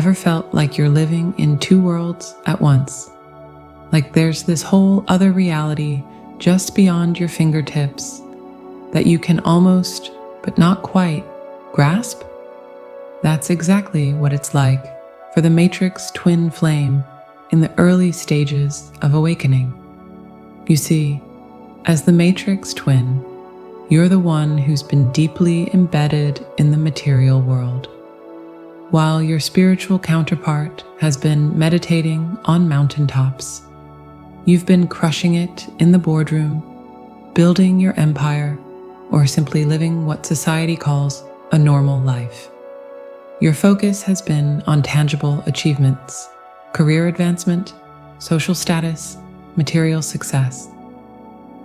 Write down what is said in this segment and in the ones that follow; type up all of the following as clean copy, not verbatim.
Ever felt like you're living in two worlds at once? Like there's this whole other reality just beyond your fingertips that you can almost, but not quite, grasp? That's exactly what it's like for the matrix twin flame in the early stages of awakening. You see, as the matrix twin, you're the one who's been deeply embedded in the material world, while your spiritual counterpart has been meditating on mountaintops. You've been crushing it in the boardroom, building your empire, or simply living what society calls a normal life. Your focus has been on tangible achievements, career advancement, social status, material success,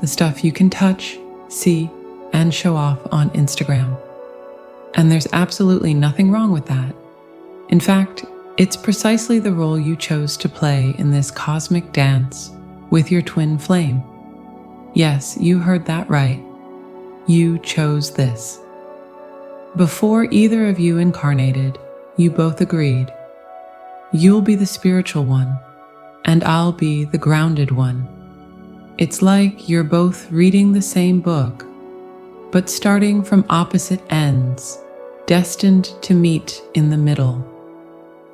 the stuff you can touch, see, and show off on Instagram. And there's absolutely nothing wrong with that. In fact, it's precisely the role you chose to play in this cosmic dance with your twin flame. Yes, you heard that right. You chose this. Before either of you incarnated, you both agreed. You'll be the spiritual one, and I'll be the grounded one. It's like you're both reading the same book, but starting from opposite ends, destined to meet in the middle.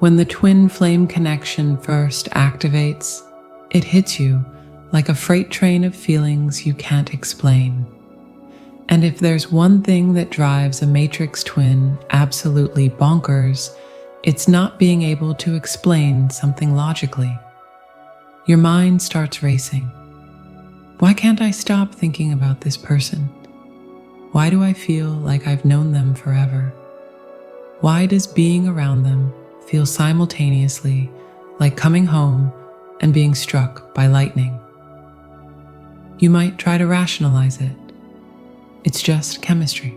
When the twin flame connection first activates, it hits you like a freight train of feelings you can't explain. And if there's one thing that drives a matrix twin absolutely bonkers, it's not being able to explain something logically. Your mind starts racing. Why can't I stop thinking about this person? Why do I feel like I've known them forever? Why does being around them feel simultaneously like coming home and being struck by lightning? You might try to rationalize it. It's just chemistry.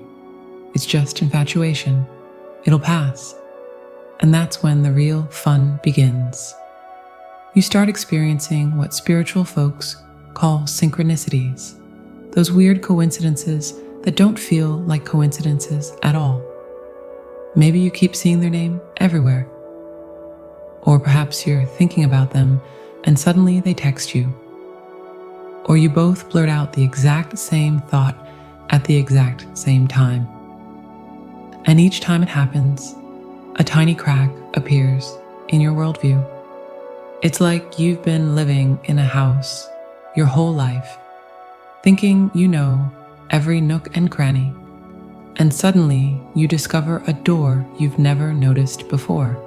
It's just infatuation. It'll pass. And that's when the real fun begins. You start experiencing what spiritual folks call synchronicities, those weird coincidences that don't feel like coincidences at all. Maybe you keep seeing their name everywhere. Or perhaps you're thinking about them and suddenly they text you. Or you both blurt out the exact same thought at the exact same time. And each time it happens, a tiny crack appears in your worldview. It's like you've been living in a house your whole life, thinking you know every nook and cranny, and suddenly you discover a door you've never noticed before.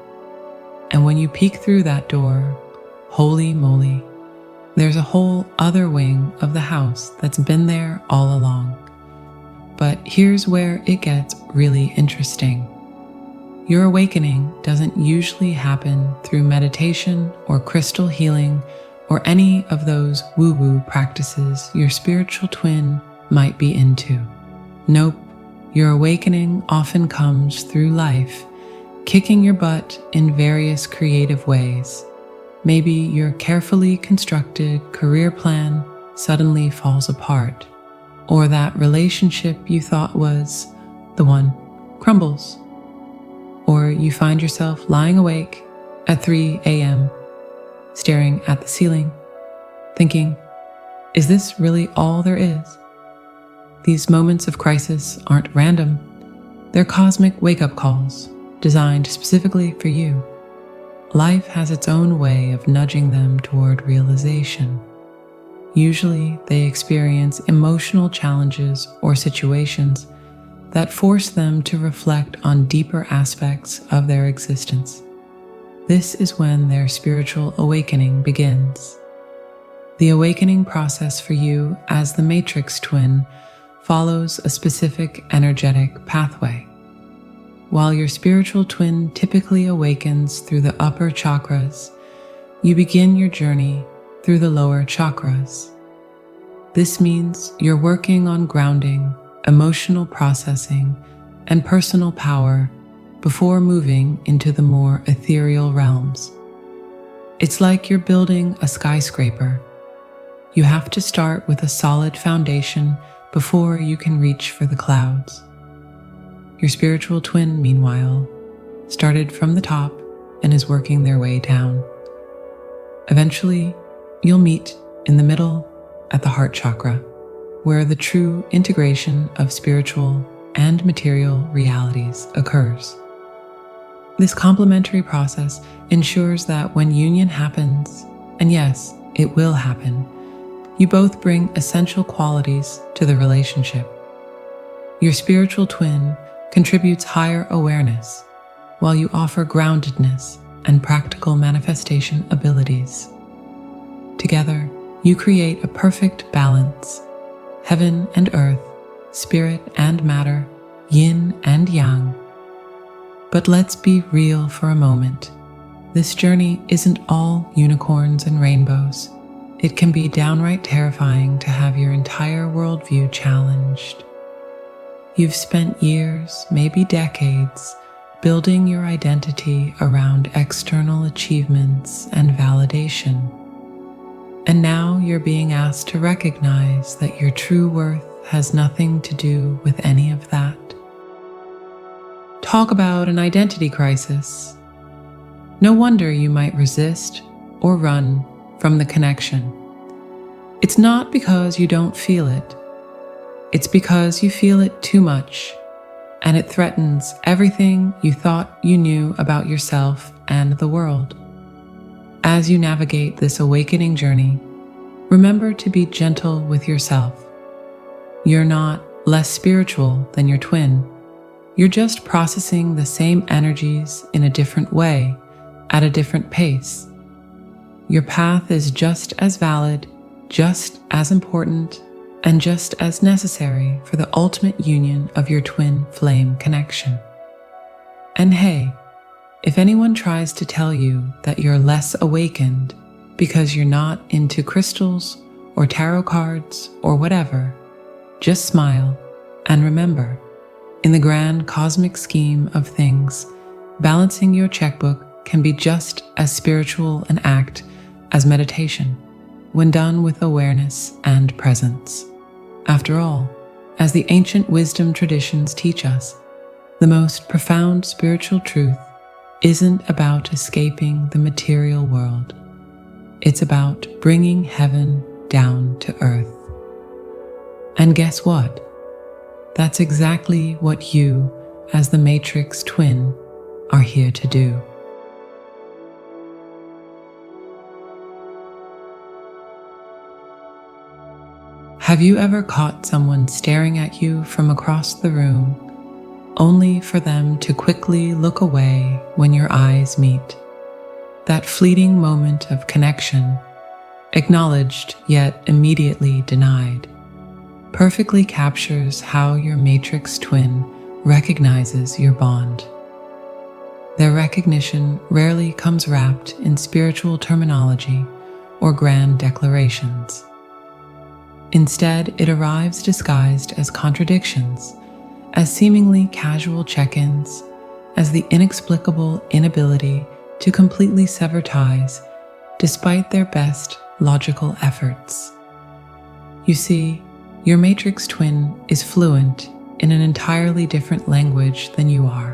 And when you peek through that door, holy moly, there's a whole other wing of the house that's been there all along. But here's where it gets really interesting. Your awakening doesn't usually happen through meditation or crystal healing or any of those woo-woo practices your spiritual twin might be into. Nope, your awakening often comes through life, kicking your butt in various creative ways. Maybe your carefully constructed career plan suddenly falls apart, or that relationship you thought was the one crumbles. Or you find yourself lying awake at 3 a.m., staring at the ceiling, thinking, is this really all there is? These moments of crisis aren't random. They're cosmic wake-up calls designed specifically for you. Life has its own way of nudging them toward realization. Usually, they experience emotional challenges or situations that force them to reflect on deeper aspects of their existence. This is when their spiritual awakening begins. The awakening process for you as the matrix twin follows a specific energetic pathway. While your spiritual twin typically awakens through the upper chakras, you begin your journey through the lower chakras. This means you're working on grounding, emotional processing, and personal power before moving into the more ethereal realms. It's like you're building a skyscraper. You have to start with a solid foundation before you can reach for the clouds. Your spiritual twin, meanwhile, started from the top and is working their way down. Eventually, you'll meet in the middle at the heart chakra, where the true integration of spiritual and material realities occurs. This complementary process ensures that when union happens, and yes, it will happen, you both bring essential qualities to the relationship. Your spiritual twin contributes higher awareness, while you offer groundedness and practical manifestation abilities. Together, you create a perfect balance, heaven and earth, spirit and matter, yin and yang. But let's be real for a moment. This journey isn't all unicorns and rainbows. It can be downright terrifying to have your entire worldview challenged. You've spent years, maybe decades, building your identity around external achievements and validation. And now you're being asked to recognize that your true worth has nothing to do with any of that. Talk about an identity crisis. No wonder you might resist or run from the connection. It's not because you don't feel it. It's because you feel it too much, and it threatens everything you thought you knew about yourself and the world. As you navigate this awakening journey, remember to be gentle with yourself. You're not less spiritual than your twin. You're just processing the same energies in a different way, at a different pace. Your path is just as valid, just as important, and just as necessary for the ultimate union of your twin flame connection. And hey, if anyone tries to tell you that you're less awakened because you're not into crystals or tarot cards or whatever, just smile and remember, in the grand cosmic scheme of things, balancing your checkbook can be just as spiritual an act as meditation when done with awareness and presence. After all, as the ancient wisdom traditions teach us, the most profound spiritual truth isn't about escaping the material world. It's about bringing heaven down to earth. And guess what? That's exactly what you, as the Matrix twin, are here to do. Have you ever caught someone staring at you from across the room, only for them to quickly look away when your eyes meet? That fleeting moment of connection, acknowledged yet immediately denied, perfectly captures how your matrix twin recognizes your bond. Their recognition rarely comes wrapped in spiritual terminology or grand declarations. Instead, it arrives disguised as contradictions, as seemingly casual check-ins, as the inexplicable inability to completely sever ties despite their best logical efforts. You see, your matrix twin is fluent in an entirely different language than you are.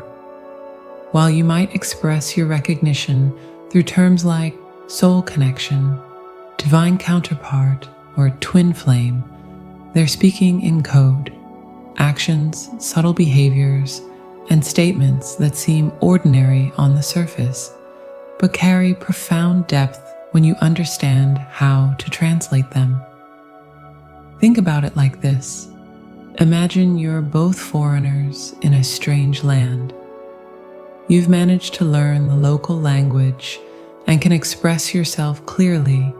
While you might express your recognition through terms like soul connection, divine counterpart, or twin flame, they're speaking in code, actions, subtle behaviors, and statements that seem ordinary on the surface, but carry profound depth when you understand how to translate them. Think about it like this. Imagine you're both foreigners in a strange land. You've managed to learn the local language and can express yourself clearly,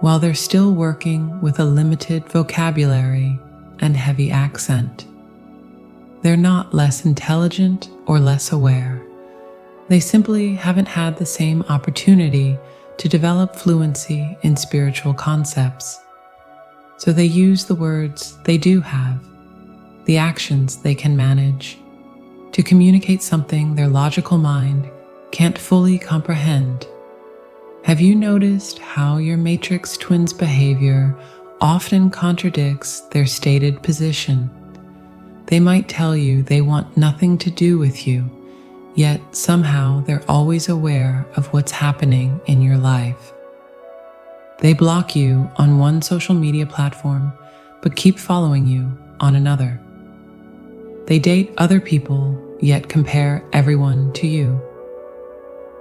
while they're still working with a limited vocabulary and heavy accent. They're not less intelligent or less aware. They simply haven't had the same opportunity to develop fluency in spiritual concepts. So they use the words they do have, the actions they can manage, to communicate something their logical mind can't fully comprehend. Have you noticed how your matrix twin's behavior often contradicts their stated position? They might tell you they want nothing to do with you, yet somehow they're always aware of what's happening in your life. They block you on one social media platform, but keep following you on another. They date other people, yet compare everyone to you.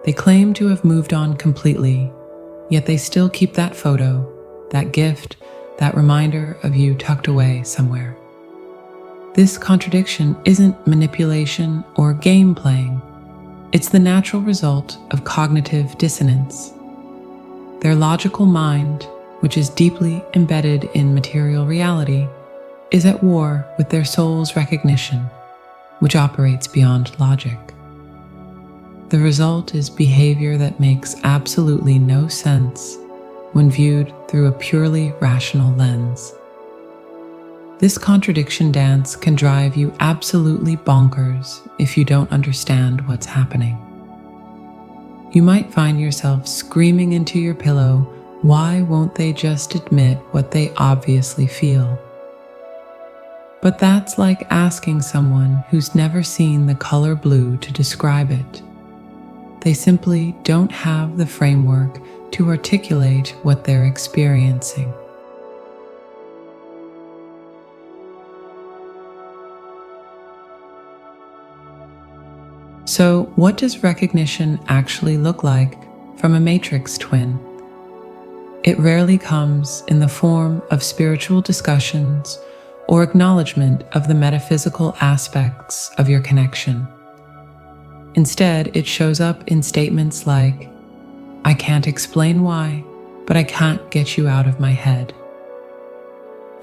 They claim to have moved on completely, yet they still keep that photo, that gift, that reminder of you tucked away somewhere. This contradiction isn't manipulation or game playing. It's the natural result of cognitive dissonance. Their logical mind, which is deeply embedded in material reality, is at war with their soul's recognition, which operates beyond logic. The result is behavior that makes absolutely no sense when viewed through a purely rational lens. This contradiction dance can drive you absolutely bonkers if you don't understand what's happening. You might find yourself screaming into your pillow, "Why won't they just admit what they obviously feel?" But that's like asking someone who's never seen the color blue to describe it. They simply don't have the framework to articulate what they're experiencing. So, what does recognition actually look like from a matrix twin? It rarely comes in the form of spiritual discussions or acknowledgement of the metaphysical aspects of your connection. Instead, it shows up in statements like, "I can't explain why, but I can't get you out of my head.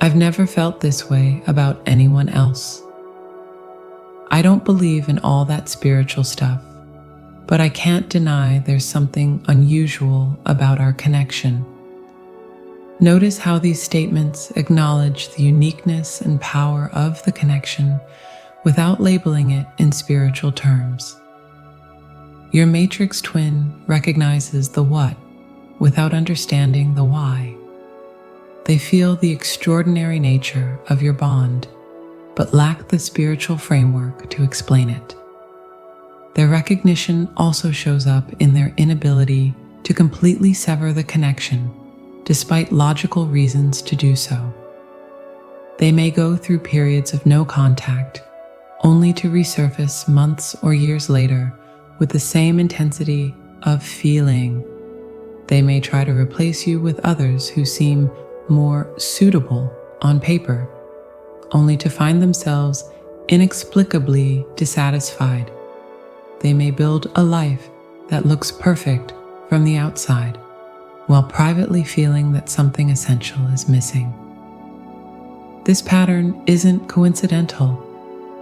I've never felt this way about anyone else. I don't believe in all that spiritual stuff, but I can't deny there's something unusual about our connection." Notice how these statements acknowledge the uniqueness and power of the connection without labeling it in spiritual terms. Your matrix twin recognizes the what without understanding the why. They feel the extraordinary nature of your bond, but lack the spiritual framework to explain it. Their recognition also shows up in their inability to completely sever the connection, despite logical reasons to do so. They may go through periods of no contact, only to resurface months or years later with the same intensity of feeling. They may try to replace you with others who seem more suitable on paper, only to find themselves inexplicably dissatisfied. They may build a life that looks perfect from the outside, while privately feeling that something essential is missing. This pattern isn't coincidental.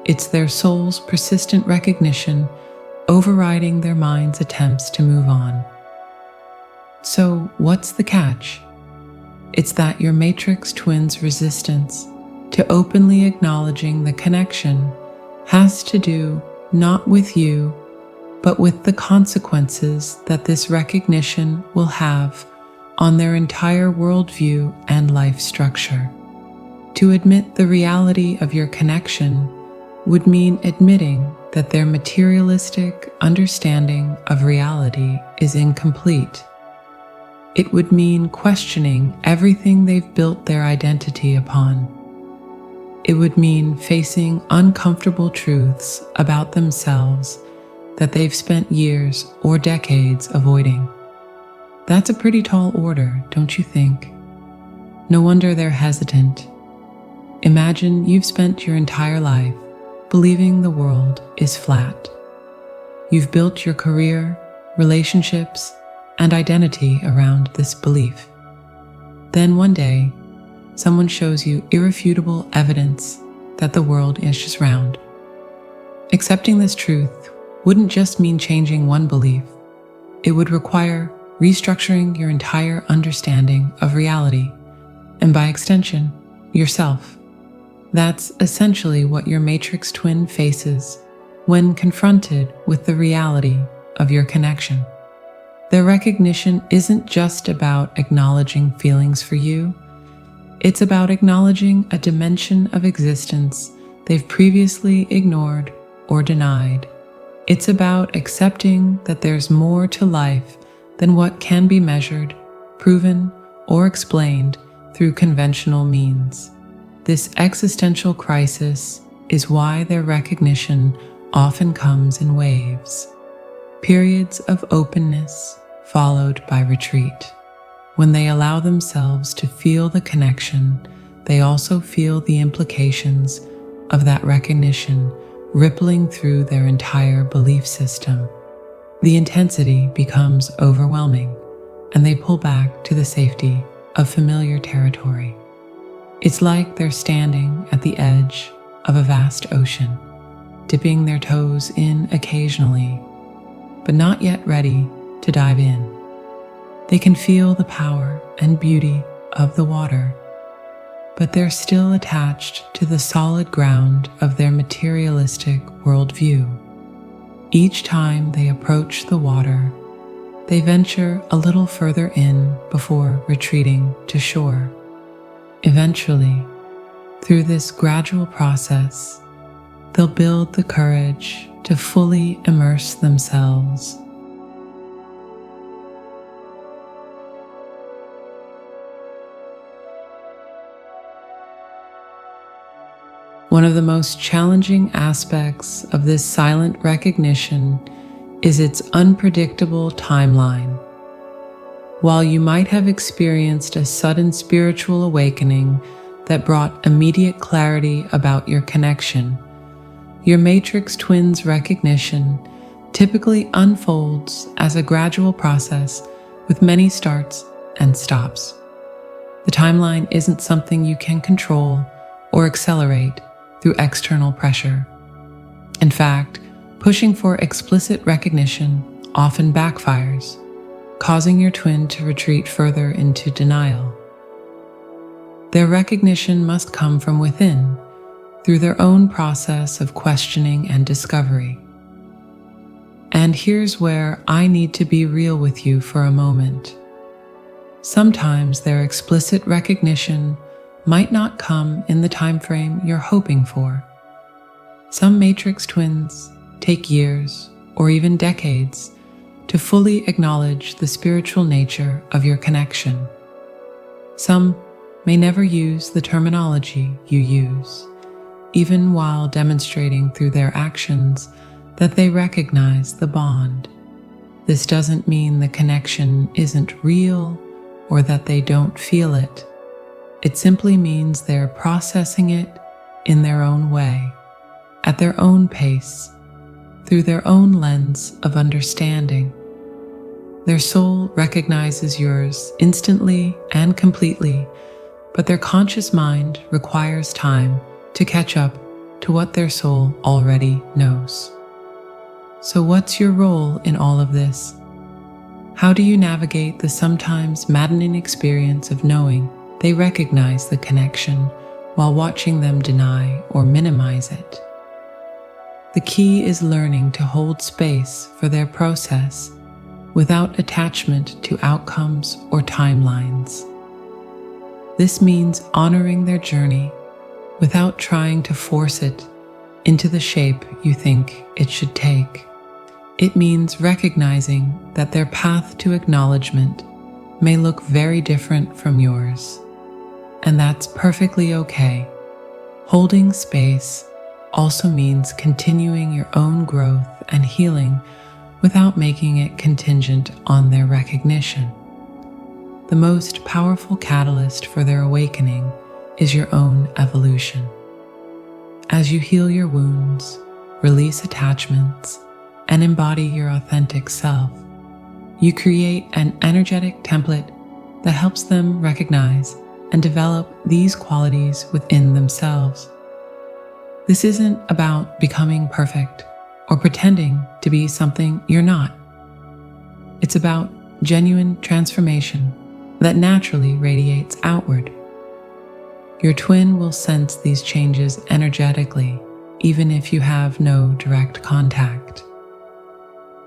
It's their soul's persistent recognition overriding their mind's attempts to move on. So, what's the catch? It's that your matrix twin's resistance to openly acknowledging the connection has to do not with you, but with the consequences that this recognition will have on their entire worldview and life structure. To admit the reality of your connection would mean admitting that their materialistic understanding of reality is incomplete. It would mean questioning everything they've built their identity upon. It would mean facing uncomfortable truths about themselves that they've spent years or decades avoiding. That's a pretty tall order, don't you think? No wonder they're hesitant. Imagine you've spent your entire life believing the world is flat. You've built your career, relationships, and identity around this belief. Then one day, someone shows you irrefutable evidence that the world is just round. Accepting this truth wouldn't just mean changing one belief. It would require restructuring your entire understanding of reality, and by extension, yourself. That's essentially what your matrix twin faces when confronted with the reality of your connection. Their recognition isn't just about acknowledging feelings for you. It's about acknowledging a dimension of existence they've previously ignored or denied. It's about accepting that there's more to life than what can be measured, proven, or explained through conventional means. This existential crisis is why their recognition often comes in waves, periods of openness followed by retreat. When they allow themselves to feel the connection, they also feel the implications of that recognition rippling through their entire belief system. The intensity becomes overwhelming, and they pull back to the safety of familiar territory. It's like they're standing at the edge of a vast ocean, dipping their toes in occasionally, but not yet ready to dive in. They can feel the power and beauty of the water, but they're still attached to the solid ground of their materialistic worldview. Each time they approach the water, they venture a little further in before retreating to shore. Eventually, through this gradual process, they'll build the courage to fully immerse themselves. One of the most challenging aspects of this silent recognition is its unpredictable timeline. While you might have experienced a sudden spiritual awakening that brought immediate clarity about your connection, your matrix twin's recognition typically unfolds as a gradual process with many starts and stops. The timeline isn't something you can control or accelerate through external pressure. In fact, pushing for explicit recognition often backfires, causing your twin to retreat further into denial. Their recognition must come from within, through their own process of questioning and discovery. And here's where I need to be real with you for a moment. Sometimes their explicit recognition might not come in the time frame you're hoping for. Some matrix twins take years or even decades to fully acknowledge the spiritual nature of your connection. Some may never use the terminology you use, even while demonstrating through their actions that they recognize the bond. This doesn't mean the connection isn't real or that they don't feel it. It simply means they're processing it in their own way, at their own pace, through their own lens of understanding. Their soul recognizes yours instantly and completely, but their conscious mind requires time to catch up to what their soul already knows. So what's your role in all of this? How do you navigate the sometimes maddening experience of knowing they recognize the connection while watching them deny or minimize it? The key is learning to hold space for their process without attachment to outcomes or timelines. This means honoring their journey without trying to force it into the shape you think it should take. It means recognizing that their path to acknowledgement may look very different from yours, and that's perfectly okay. Holding space also means continuing your own growth and healing without making it contingent on their recognition. The most powerful catalyst for their awakening is your own evolution. As you heal your wounds, release attachments, and embody your authentic self, you create an energetic template that helps them recognize and develop these qualities within themselves. This isn't about becoming perfect or pretending to be something you're not. It's about genuine transformation that naturally radiates outward. Your twin will sense these changes energetically, even if you have no direct contact.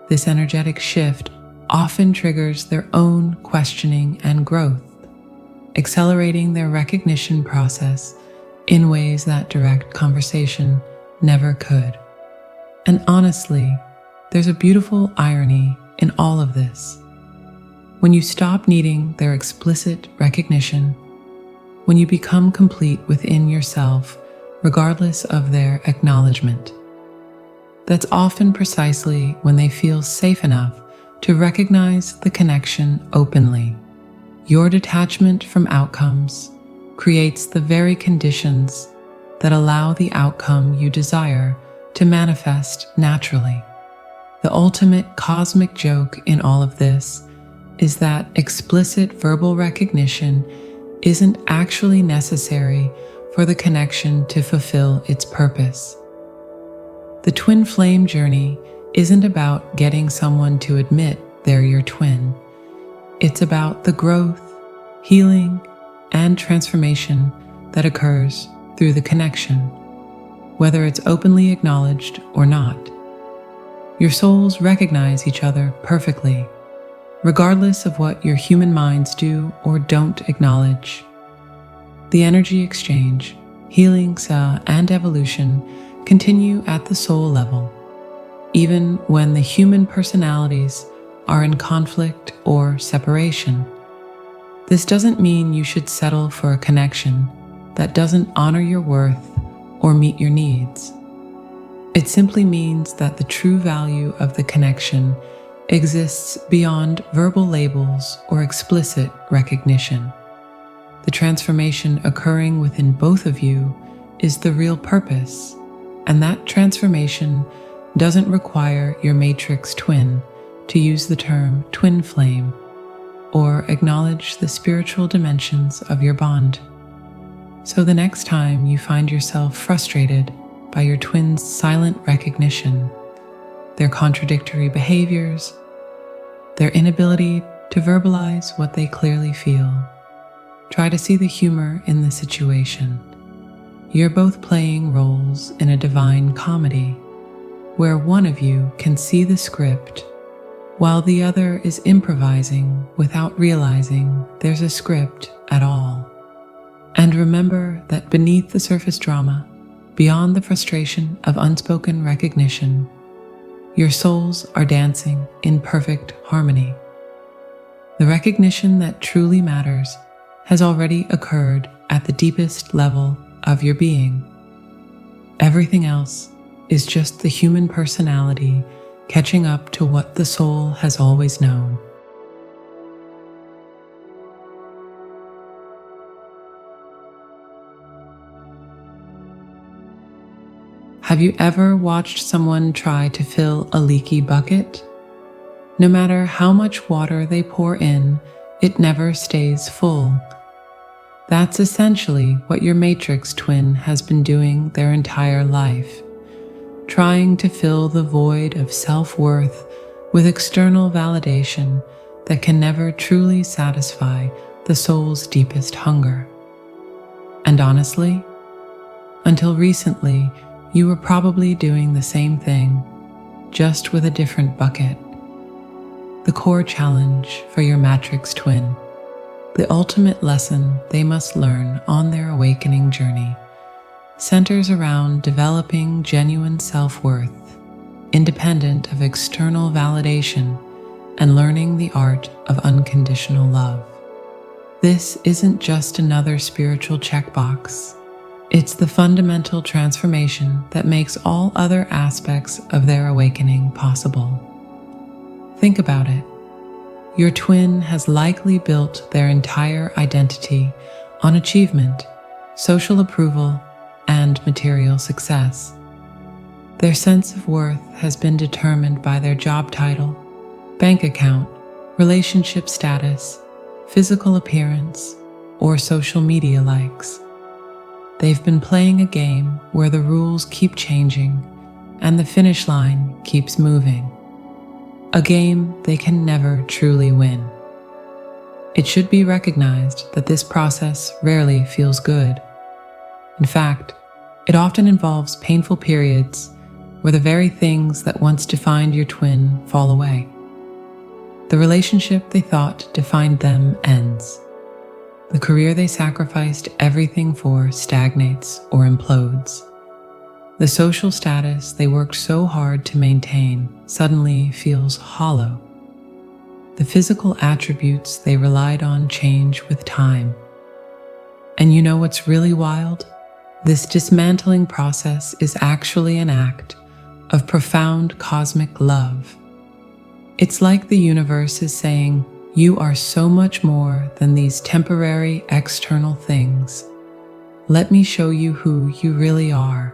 This energetic shift often triggers their own questioning and growth, accelerating their recognition process in ways that direct conversation never could. And honestly, there's a beautiful irony in all of this. When you stop needing their explicit recognition, when you become complete within yourself, regardless of their acknowledgement, that's often precisely when they feel safe enough to recognize the connection openly. Your detachment from outcomes creates the very conditions that allow the outcome you desire to manifest naturally. The ultimate cosmic joke in all of this is that explicit verbal recognition isn't actually necessary for the connection to fulfill its purpose. The twin flame journey isn't about getting someone to admit they're your twin. It's about the growth, healing, and transformation that occurs through the connection, whether it's openly acknowledged or not. Your souls recognize each other perfectly, regardless of what your human minds do or don't acknowledge. The energy exchange, healing, and evolution continue at the soul level, even when the human personalities are in conflict or separation. This doesn't mean you should settle for a connection that doesn't honor your worth or meet your needs. It simply means that the true value of the connection exists beyond verbal labels or explicit recognition. The transformation occurring within both of you is the real purpose, and that transformation doesn't require your matrix twin to use the term twin flame or acknowledge the spiritual dimensions of your bond. So the next time you find yourself frustrated by your twin's silent recognition, their contradictory behaviors, their inability to verbalize what they clearly feel, try to see the humor in the situation. You're both playing roles in a divine comedy, where one of you can see the script, while the other is improvising without realizing there's a script at all. And remember that beneath the surface drama, beyond the frustration of unspoken recognition, your souls are dancing in perfect harmony. The recognition that truly matters has already occurred at the deepest level of your being. Everything else is just the human personality catching up to what the soul has always known. Have you ever watched someone try to fill a leaky bucket? No matter how much water they pour in, it never stays full. That's essentially what your matrix twin has been doing their entire life, trying to fill the void of self-worth with external validation that can never truly satisfy the soul's deepest hunger. And honestly, until recently, you were probably doing the same thing, just with a different bucket. The core challenge for your matrix twin, the ultimate lesson they must learn on their awakening journey, centers around developing genuine self-worth, independent of external validation, and learning the art of unconditional love. This isn't just another spiritual checkbox. It's the fundamental transformation that makes all other aspects of their awakening possible. Think about it. Your twin has likely built their entire identity on achievement, social approval, and material success. Their sense of worth has been determined by their job title, bank account, relationship status, physical appearance, or social media likes. They've been playing a game where the rules keep changing and the finish line keeps moving. A game they can never truly win. It should be recognized that this process rarely feels good. In fact, it often involves painful periods where the very things that once defined your twin fall away. The relationship they thought defined them ends. The career they sacrificed everything for stagnates or implodes. The social status they worked so hard to maintain suddenly feels hollow. The physical attributes they relied on change with time. And you know what's really wild? This dismantling process is actually an act of profound cosmic love. It's like the universe is saying, you are so much more than these temporary external things. Let me show you who you really are.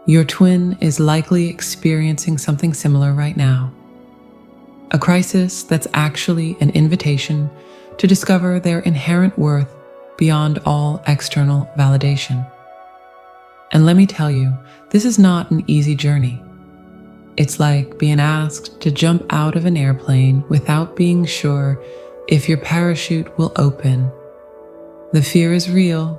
Your twin is likely experiencing something similar right now. A crisis that's actually an invitation to discover their inherent worth beyond all external validation. And let me tell you, this is not an easy journey. It's like being asked to jump out of an airplane without being sure if your parachute will open. The fear is real,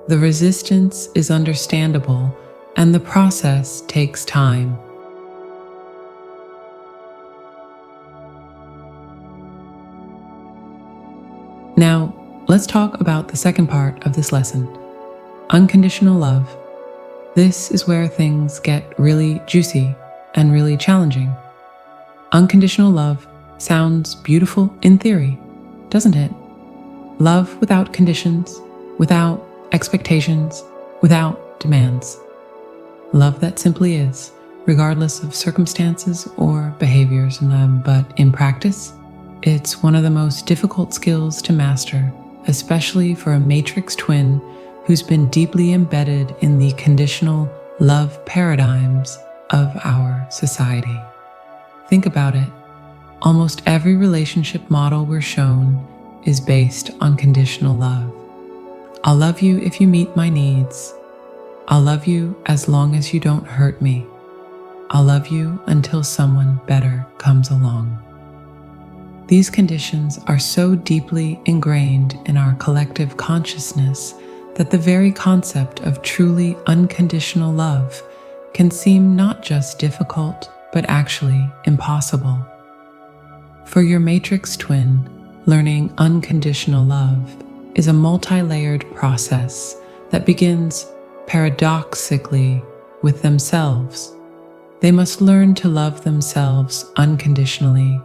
the resistance is understandable, and the process takes time. Now, let's talk about the second part of this lesson, unconditional love. This is where things get really juicy and really challenging. Unconditional love sounds beautiful in theory, doesn't it? Love without conditions, without expectations, without demands. Love that simply is, regardless of circumstances or behaviors, but in practice, it's one of the most difficult skills to master, especially for a matrix twin who's been deeply embedded in the conditional love paradigms of our society. Think about it. Almost every relationship model we're shown is based on conditional love. I'll love you if you meet my needs. I'll love you as long as you don't hurt me. I'll love you until someone better comes along. These conditions are so deeply ingrained in our collective consciousness that the very concept of truly unconditional love can seem not just difficult, but actually impossible. For your matrix twin, learning unconditional love is a multi-layered process that begins paradoxically with themselves. They must learn to love themselves unconditionally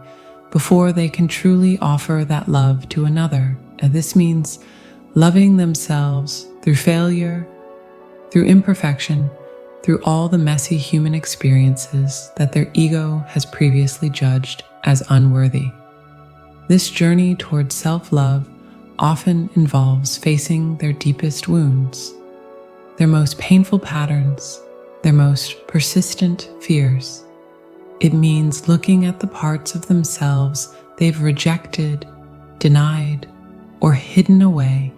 before they can truly offer that love to another. And this means loving themselves through failure, through imperfection, through all the messy human experiences that their ego has previously judged as unworthy. This journey towards self-love often involves facing their deepest wounds, their most painful patterns, their most persistent fears. It means looking at the parts of themselves they've rejected, denied, or hidden away,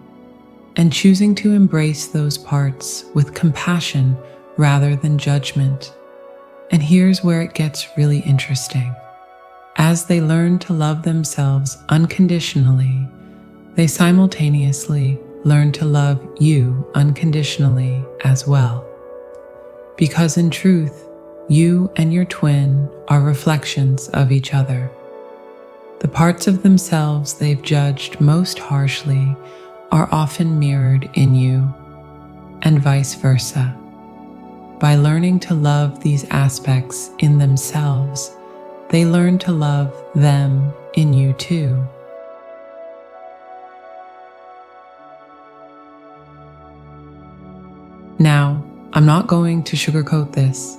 and choosing to embrace those parts with compassion rather than judgment. And here's where it gets really interesting. As they learn to love themselves unconditionally, they simultaneously learn to love you unconditionally as well. Because in truth, you and your twin are reflections of each other. The parts of themselves they've judged most harshly are often mirrored in you, and vice versa. By learning to love these aspects in themselves, they learn to love them in you too. Now, I'm not going to sugarcoat this.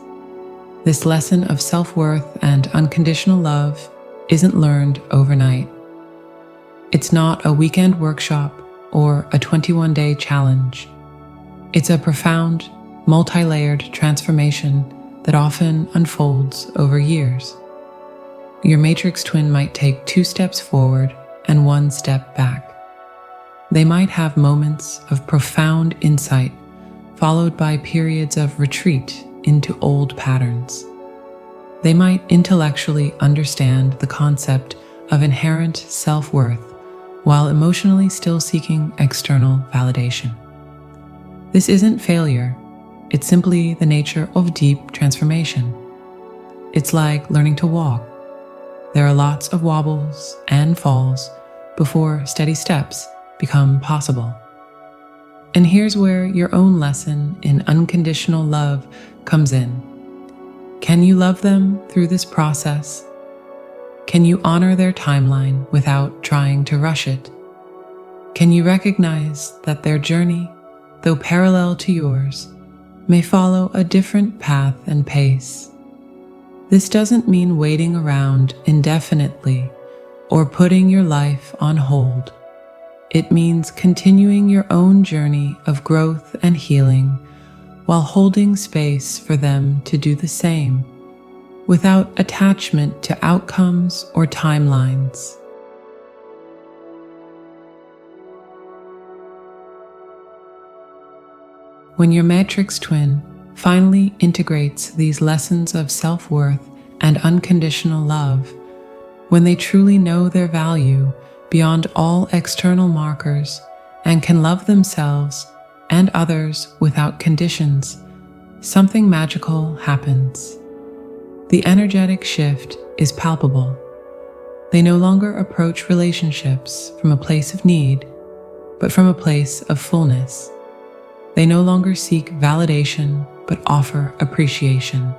This lesson of self-worth and unconditional love isn't learned overnight. It's not a weekend workshop or a 21-day challenge. It's a profound, multi-layered transformation that often unfolds over years. Your matrix twin might take 2 steps forward and 1 step back. They might have moments of profound insight, followed by periods of retreat into old patterns. They might intellectually understand the concept of inherent self-worth while emotionally still seeking external validation. This isn't failure, it's simply the nature of deep transformation. It's like learning to walk. There are lots of wobbles and falls before steady steps become possible. And here's where your own lesson in unconditional love comes in. Can you love them through this process? Can you honor their timeline without trying to rush it? Can you recognize that their journey, though parallel to yours, may follow a different path and pace? This doesn't mean waiting around indefinitely or putting your life on hold. It means continuing your own journey of growth and healing while holding space for them to do the same, without attachment to outcomes or timelines. When your matrix twin finally integrates these lessons of self-worth and unconditional love, when they truly know their value beyond all external markers and can love themselves and others without conditions, something magical happens. The energetic shift is palpable. They no longer approach relationships from a place of need, but from a place of fullness. They no longer seek validation, but offer appreciation.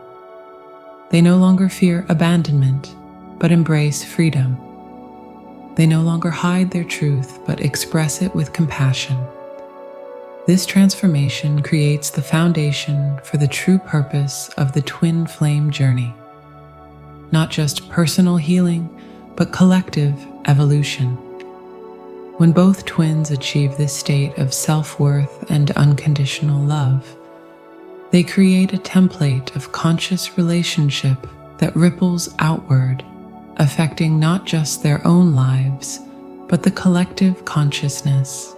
They no longer fear abandonment, but embrace freedom. They no longer hide their truth, but express it with compassion. This transformation creates the foundation for the true purpose of the twin flame journey. Not just personal healing, but collective evolution. When both twins achieve this state of self-worth and unconditional love, they create a template of conscious relationship that ripples outward, affecting not just their own lives, but the collective consciousness.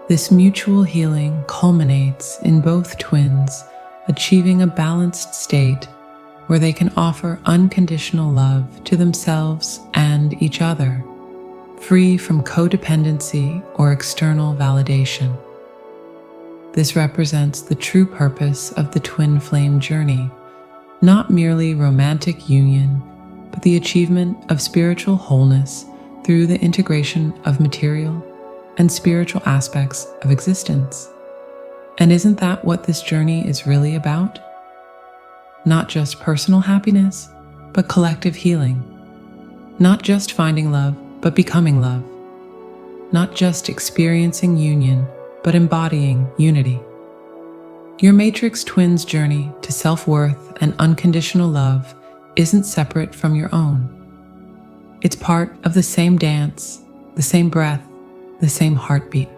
This mutual healing culminates in both twins achieving a balanced state where they can offer unconditional love to themselves and each other, free from codependency or external validation. This represents the true purpose of the twin flame journey, not merely romantic union, but the achievement of spiritual wholeness through the integration of material and spiritual aspects of existence. And isn't that what this journey is really about? Not just personal happiness, but collective healing. Not just finding love, but becoming love. Not just experiencing union, but embodying unity. Your matrix twin's journey to self-worth and unconditional love isn't separate from your own. It's part of the same dance, the same breath, the same heartbeat.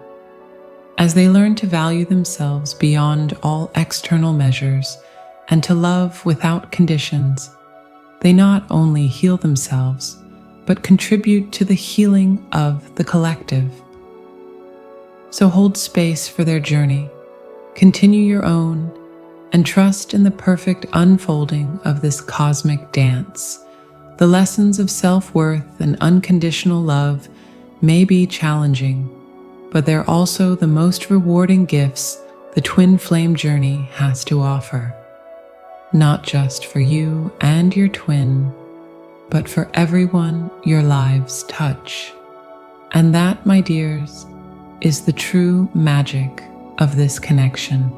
As they learn to value themselves beyond all external measures and to love without conditions, they not only heal themselves, but contribute to the healing of the collective. So hold space for their journey, continue your own, and trust in the perfect unfolding of this cosmic dance. The lessons of self-worth and unconditional love may be challenging, but they're also the most rewarding gifts the twin flame journey has to offer. Not just for you and your twin, but for everyone your lives touch. And that, my dears, is the true magic of this connection.